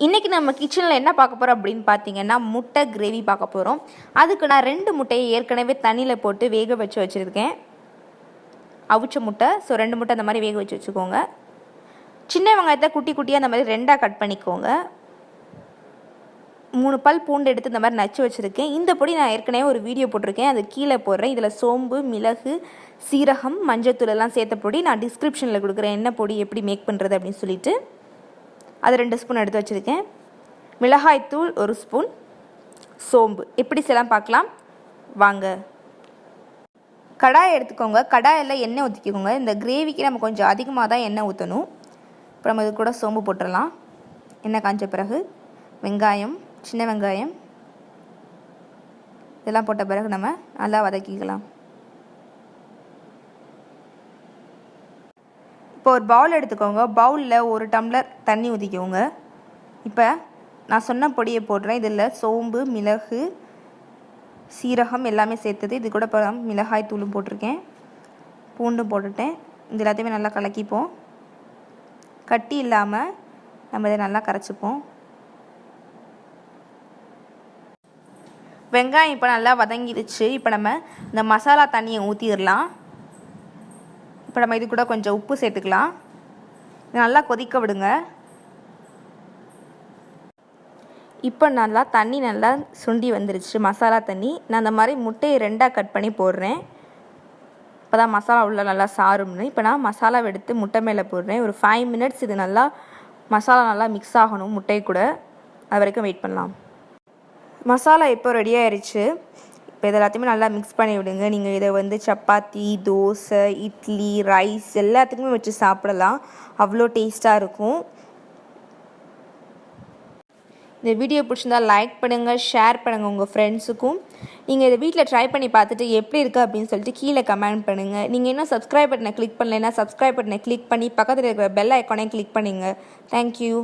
இன்றைக்கி நம்ம கிச்சனில் என்ன பார்க்க போகிறோம் அப்படின்னு பார்த்தீங்கன்னா முட்டை கிரேவி பார்க்க போகிறோம். அதுக்கு நான் 2 முட்டையை ஏற்கனவே தண்ணியில் போட்டு வேக வச்சுருக்கேன். அவிச்ச முட்டை. ஸோ 2 முட்டை அந்த மாதிரி வேக வச்சுக்கோங்க. சின்ன வெங்காயத்தை குட்டி குட்டியாக அந்த மாதிரி 2ஆக கட் பண்ணிக்கோங்க. 3 பல் பூண்டு எடுத்து இந்த மாதிரி நச்சு வச்சுருக்கேன். இந்த பொடி நான் ஏற்கனவே ஒரு வீடியோ போட்டிருக்கேன், அது கீழே போடுறேன். இதில் சோம்பு, மிளகு, சீரகம், மஞ்சத்தூள் எல்லாம் சேர்த்த பொடி நான் டிஸ்கிரிப்ஷனில் கொடுக்குறேன், என்ன பொடி எப்படி மேக் பண்ணுறது அப்படின்னு சொல்லிட்டு. அது 2 ஸ்பூன் எடுத்து வச்சுருக்கேன். மிளகாய்த்தூள் 1 ஸ்பூன், சோம்பு. எப்படி செய்யலாம் பார்க்கலாம் வாங்க. கடாயை எடுத்துக்கோங்க. கடாயில் எண்ணெய் ஊற்றிக்கோங்க. இந்த கிரேவிக்கு நம்ம கொஞ்சம் அதிகமாக தான் எண்ணெய் ஊற்றணும். இப்போ நம்ம இது கூட சோம்பு போட்டுடலாம். எண்ணெய் காஞ்ச பிறகு வெங்காயம், சின்ன வெங்காயம் இதெல்லாம் போட்ட பிறகு நம்ம நல்லா வதக்கிக்கலாம். இப்போ ஒரு பவுல் எடுத்துக்கோங்க. பவுலில் 1 டம்ளர் தண்ணி ஊற்றிக்கோங்க. இப்போ நான் சொன்ன பொடியை போடுறேன். இதில் சோம்பு, மிளகு, சீரகம் எல்லாமே சேர்த்தது. இது கூட இப்போ மிளகாய் தூளும் போட்டிருக்கேன், பூண்டும் போட்டுட்டேன். இது எல்லாத்தையுமே நல்லா கலக்கிப்போம். கட்டி இல்லாமல் நம்ம இதை நல்லா கரைச்சிப்போம். வெங்காயம் இப்போ நல்லா வதங்கிடுச்சு. இப்போ நம்ம இந்த மசாலா தண்ணியை ஊற்றிடலாம். இப்போ நம்ம இது கூட கொஞ்சம் உப்பு சேர்த்துக்கலாம். நல்லா கொதிக்க விடுங்க. இப்போ நல்லா தண்ணி நல்லா சுண்டி வந்துருச்சு, மசாலா தண்ணி. நான் அந்த மாதிரி முட்டையை 2ஆக கட் பண்ணி போடுறேன். இப்போ தான் மசாலா உள்ள நல்லா சாரும்னு. இப்போ நான் மசாலாவை எடுத்து முட்டை மேலே போடுறேன். ஒரு 5 மினிட்ஸ் இது நல்லா மசாலா நல்லா மிக்ஸ் ஆகணும் முட்டை கூட. அது வரைக்கும் வெயிட் பண்ணலாம். மசாலா இப்போ ரெடி ஆயிடுச்சு. இப்போ இது எல்லாத்தையுமே நல்லா மிக்ஸ் பண்ணி விடுங்க. நீங்கள் இதை சப்பாத்தி, தோசை, இட்லி, ரைஸ் எல்லாத்துக்குமே வச்சு சாப்பிடலாம். அவ்வளோ டேஸ்ட்டாக இருக்கும். இந்த வீடியோ பிடிச்சிருந்தா லைக் பண்ணுங்கள், ஷேர் பண்ணுங்கள் உங்கள் ஃப்ரெண்ட்ஸுக்கும். நீங்கள் இதை வீட்டில் ட்ரை பண்ணி பார்த்துட்டு எப்படி இருக்குது அப்படின்னு சொல்லிட்டு கீழே கமெண்ட் பண்ணுங்கள். நீங்கள் இன்னும் சப்ஸ்கிரைப் பட்டனை கிளிக் பண்ணலைன்னா சப்ஸ்கிரைப் பட்டனை கிளிக் பண்ணி பக்கத்தில் இருக்கிற பெல் ஐக்கானே கிளிக் பண்ணுங்கள். தேங்க்யூ.